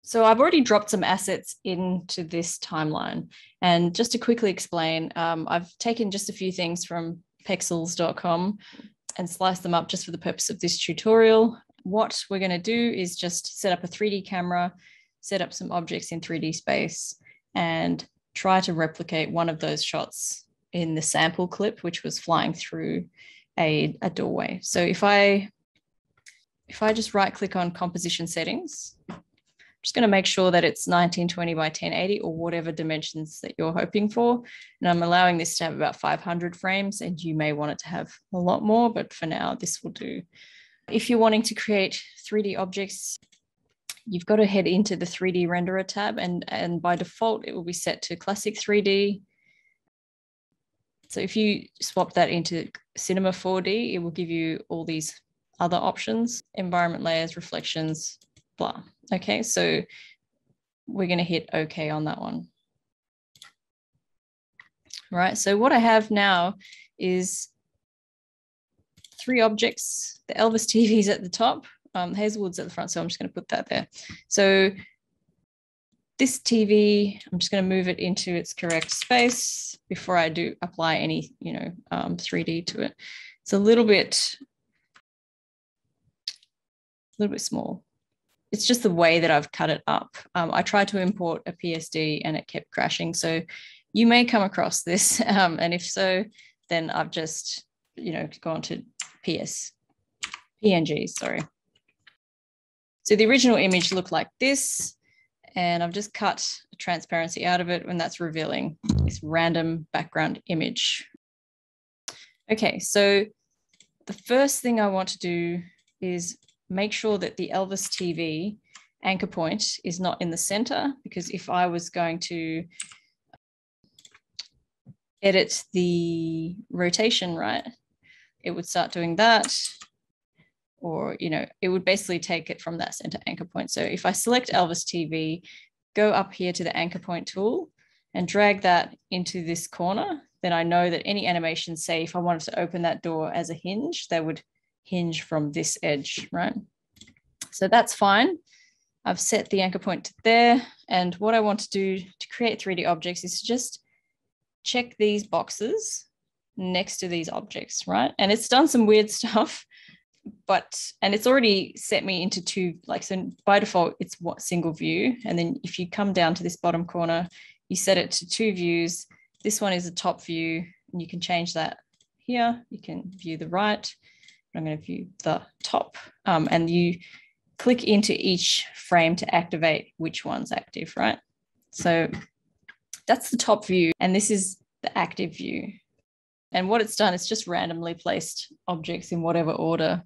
So I've already dropped some assets into this timeline. And just to quickly explain, I've taken just a few things from pexels.com and sliced them up just for the purpose of this tutorial. What we're going to do is just set up a 3D camera, set up some objects in 3D space, and try to replicate one of those shots in the sample clip, which was flying through a doorway. So if I just right click on composition settings, I'm just going to make sure that it's 1920 by 1080 or whatever dimensions that you're hoping for. And I'm allowing this to have about 500 frames, and you may want it to have a lot more, but for now, this will do. If you're wanting to create 3D objects, you've got to head into the 3D renderer tab, and by default, it will be set to classic 3D. So if you swap that into Cinema 4D, it will give you all these other options: environment layers, reflections, blah. Okay, so we're going to hit OK on that one. Right, so what I have now is 3 objects. The Elvis TV is at the top, Hazelwood's at the front, so I'm just going to put that there. So this TV, I'm just going to move it into its correct space before I do apply any, 3D to it. It's a little bit small. It's just the way that I've cut it up. I tried to import a PSD and it kept crashing. So you may come across this. And if so, then I've just, gone to PNG, sorry. So the original image looked like this, and I've just cut the transparency out of it, and that's revealing this random background image. Okay, so the first thing I want to do is make sure that the Elvis TV anchor point is not in the center, because if I was going to edit the rotation, right, it would start doing that, or, it would basically take it from that center anchor point. So if I select Elvis TV, go up here to the anchor point tool and drag that into this corner, then I know that any animation, say if I wanted to open that door as a hinge, that would hinge from this edge, right? So that's fine. I've set the anchor point to there. And what I want to do to create 3D objects is to just check these boxes next to these objects, right? And it's done some weird stuff, and it's already set me into 2, so by default, it's single view. And then if you come down to this bottom corner, you set it to 2 views. This one is a top view, and you can change that here. You can view the right. I'm going to view the top, and you click into each frame to activate which one's active, right? So that's the top view, and this is the active view. And what it's done is just randomly placed objects in whatever order.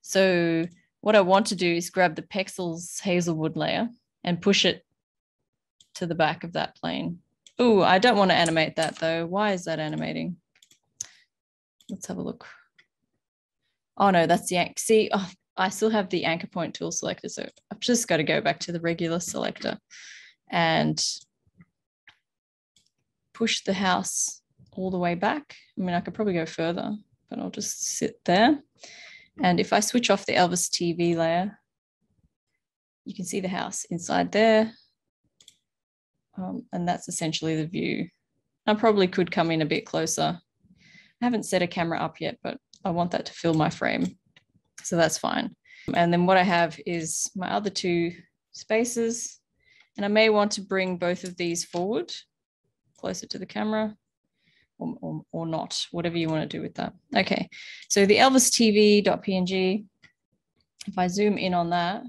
So what I want to do is grab the Pexels Hazelwood layer and push it to the back of that plane. Oh, I don't want to animate that though. Why is that animating? Let's have a look. Oh no, that's the anchor. See, I still have the anchor point tool selected, so I've just got to go back to the regular selector and push the house all the way back. I mean, I could probably go further, but I'll just sit there. And if I switch off the Elvis TV layer, you can see the house inside there. And that's essentially the view. I probably could come in a bit closer. I haven't set a camera up yet, but I want that to fill my frame. So that's fine. And then what I have is my other 2 spaces. And I may want to bring both of these forward, closer to the camera. Or not, whatever you want to do with that. Okay, so the Elvis TV.png, if I zoom in on that,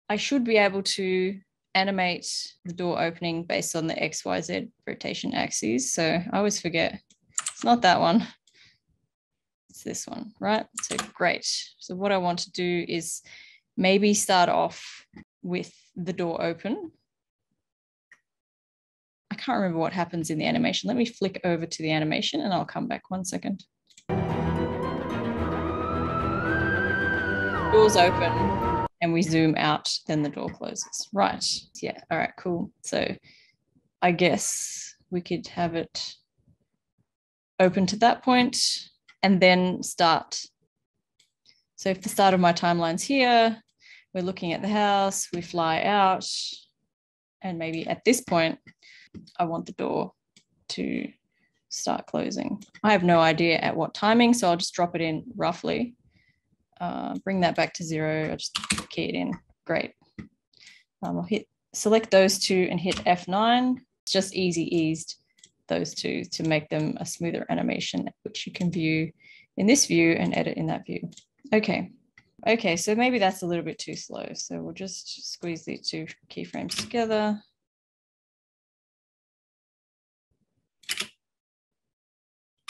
I should be able to animate the door opening based on the XYZ rotation axes. So I always forget, it's not that one, it's this one, right? So great. So what I want to do is maybe start off with the door open. I can't remember what happens in the animation. Let me flick over to the animation and I'll come back 1 second. Doors open and we zoom out, then the door closes. Right, yeah, all right, cool. So I guess we could have it open to that point and then start. So if the start of my timeline's here, we're looking at the house, we fly out, and maybe at this point, I want the door to start closing. I have no idea at what timing, so I'll just drop it in roughly. Bring that back to 0. I'll just key it in. Great. I'll select those two and hit F9. It's just easy eased those two to make them a smoother animation, which you can view in this view and edit in that view. Okay. Okay, so maybe that's a little bit too slow. So we'll just squeeze these two keyframes together.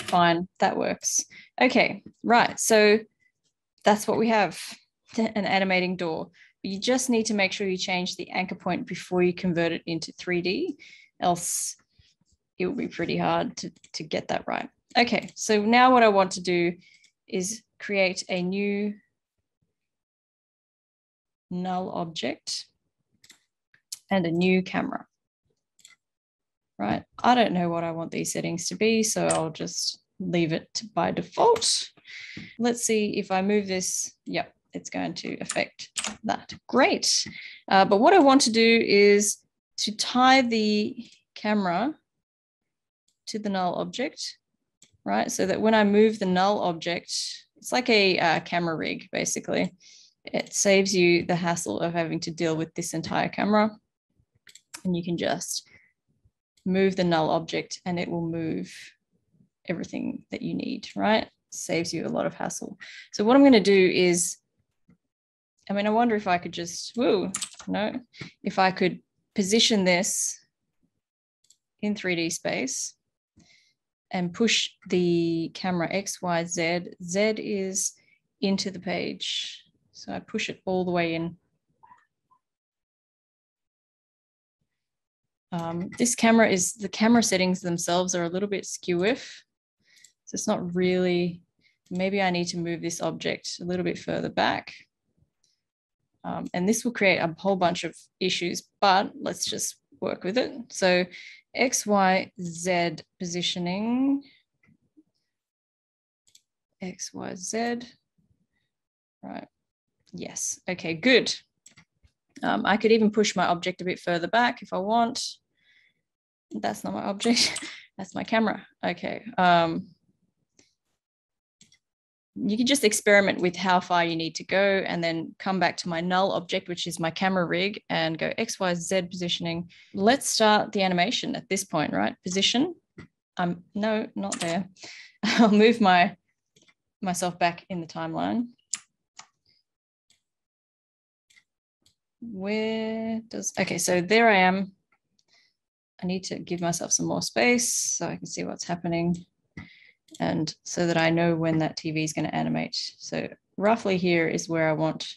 Fine, that works. Okay, right. So that's what we have, an animating door. You just need to make sure you change the anchor point before you convert it into 3D, else it will be pretty hard to get that right. Okay, so now what I want to do is create a new null object and a new camera. Right, I don't know what I want these settings to be, so I'll just leave it by default. Let's see if I move this. Yep, it's going to affect that. Great. But what I want to do is to tie the camera to the null object, right? So that when I move the null object, it's like a camera rig, basically. It saves you the hassle of having to deal with this entire camera. And you can just move the null object and it will move everything that you need, right? Saves you a lot of hassle. So what I'm going to do is, I mean, I wonder if I could just, if I could position this in 3D space and push the camera X, Y, Z. Z is into the page. So I push it all the way in. This camera is, the camera settings themselves are a little bit skew-if. So it's not really, maybe I need to move this object a little bit further back. And this will create a whole bunch of issues, but let's just work with it. So X, Y, Z positioning, X, Y, Z, right? Yes, okay, good. I could even push my object a bit further back if I want. That's not my object, that's my camera. Okay. You can just experiment with how far you need to go and then come back to my null object, which is my camera rig, and go X, Y, Z positioning. Let's start the animation at this point, right? Position. No, not there. I'll move myself back in the timeline. Where does, okay, so there I am. I need to give myself some more space so I can see what's happening and so that I know when that TV is going to animate. So roughly here is where I want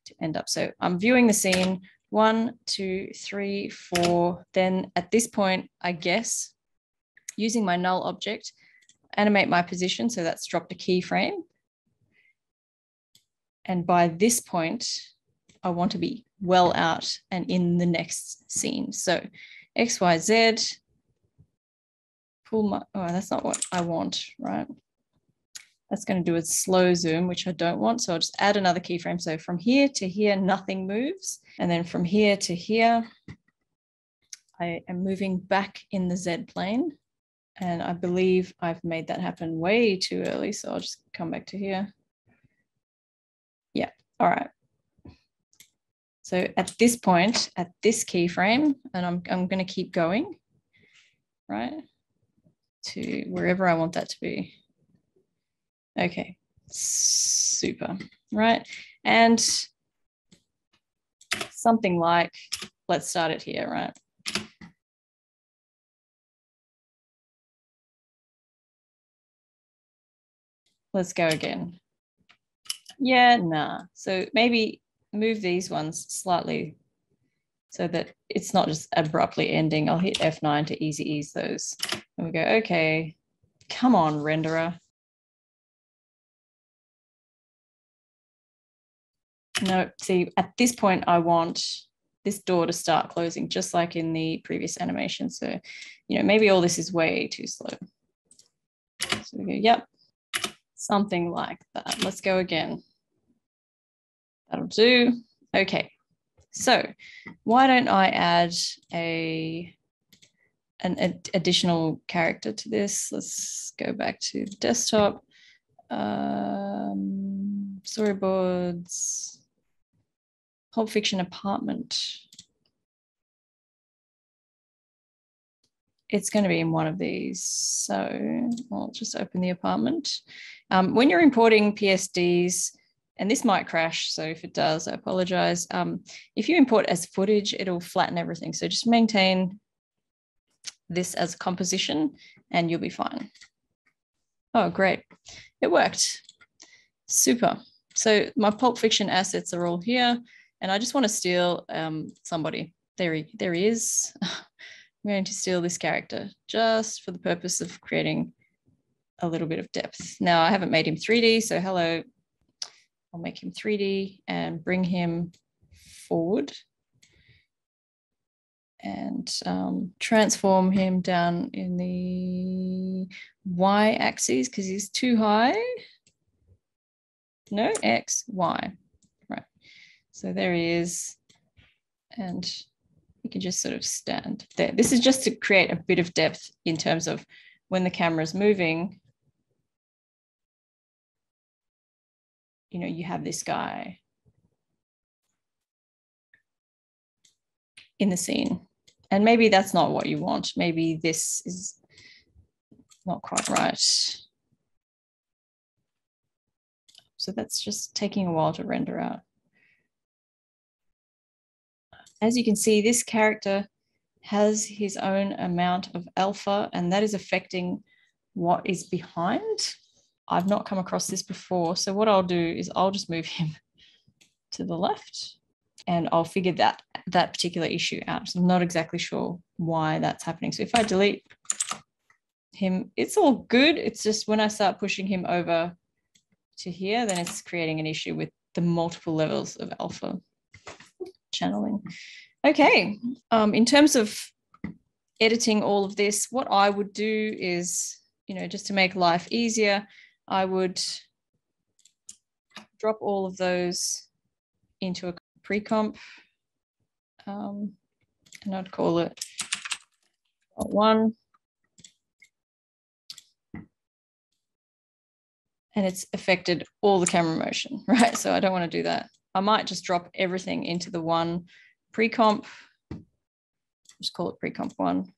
to end up. So I'm viewing the scene 1, 2, 3, 4. Then at this point, I guess, using my null object, animate my position. So that's dropped a keyframe. And by this point, I want to be well out and in the next scene. So X, Y, Z, pull my, oh, that's not what I want, right? That's going to do a slow zoom, which I don't want. So I'll just add another keyframe. So from here to here, nothing moves. And then from here to here, I am moving back in the Z plane. And I believe I've made that happen way too early. So I'll just come back to here. Yeah, all right. So at this point, at this keyframe, and I'm going to keep going, right, to wherever I want that to be. Okay, super, right? And something like, let's start it here, right? Let's go again. Yeah, nah. So maybe move these ones slightly so that it's not just abruptly ending. I'll hit F9 to easy ease those. And we go, okay, come on, renderer. No, see, at this point, I want this door to start closing, just like in the previous animation. So, maybe all this is way too slow. So we go, yep, something like that. Let's go again. That'll do. Okay, so why don't I add an additional character to this? Let's go back to the desktop. Storyboards, Pulp Fiction apartment. It's going to be in one of these. So I'll just open the apartment. When you're importing PSDs, and this might crash, so if it does, I apologize. If you import as footage, it'll flatten everything. So just maintain this as a composition and you'll be fine. Oh, great. It worked. Super. So my Pulp Fiction assets are all here, and I just want to steal somebody. There he is. I'm going to steal this character just for the purpose of creating a little bit of depth. Now, I haven't made him 3D, so hello. I'll make him 3D and bring him forward and transform him down in the Y axis because he's too high. No, X, Y, right. So there he is. And you can just sort of stand there. This is just to create a bit of depth in terms of when the camera is moving, you know, you have this guy in the scene. And maybe that's not what you want. Maybe this is not quite right. So that's just taking a while to render out. As you can see, this character has his own amount of alpha, and that is affecting what is behind. I've not come across this before. So what I'll do is I'll just move him to the left and I'll figure that particular issue out. So I'm not exactly sure why that's happening. So if I delete him, it's all good. It's just when I start pushing him over to here, then it's creating an issue with the multiple levels of alpha channeling. Okay, in terms of editing all of this, what I would do is, you know, just to make life easier, I would drop all of those into a pre-comp, and I'd call it 1. And it's affected all the camera motion, right? So I don't want to do that. I might just drop everything into the 1 pre-comp, just call it pre-comp 1.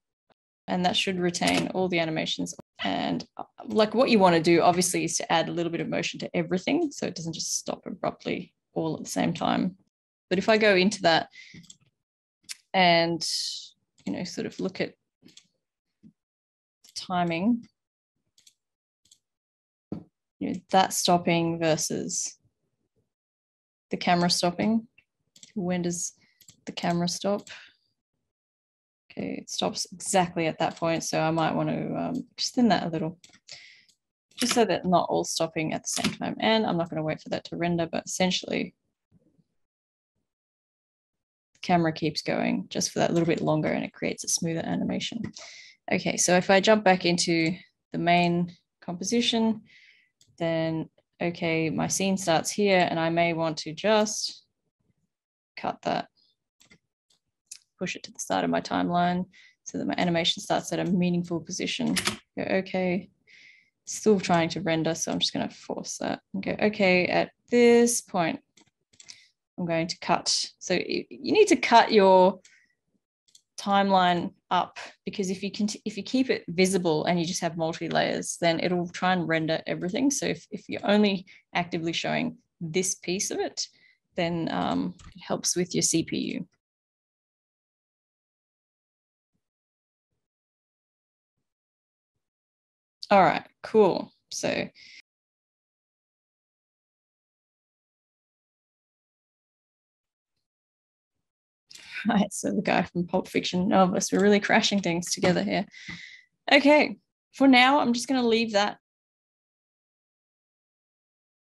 And that should retain all the animations. And like what you want to do, obviously, is to add a little bit of motion to everything so it doesn't just stop abruptly all at the same time. But if I go into that and, you know, sort of look at the timing, you know, that stopping versus the camera stopping. When does the camera stop? Okay, it stops exactly at that point. So I might want to extend that a little, just so that not all stopping at the same time. And I'm not going to wait for that to render, but essentially the camera keeps going just for that little bit longer and it creates a smoother animation. Okay, so if I jump back into the main composition, then okay, my scene starts here and I may want to just cut that, push it to the start of my timeline so that my animation starts at a meaningful position. Go, okay, still trying to render, so I'm just going to force that and go, okay, at this point, I'm going to cut. So you need to cut your timeline up, because if you keep it visible and you just have multi-layers, then it'll try and render everything. So if you're only actively showing this piece of it, then it helps with your CPU. All right, cool. So right, so the guy from Pulp Fiction, Elvis, we're really crashing things together here. Okay, for now, I'm just going to leave that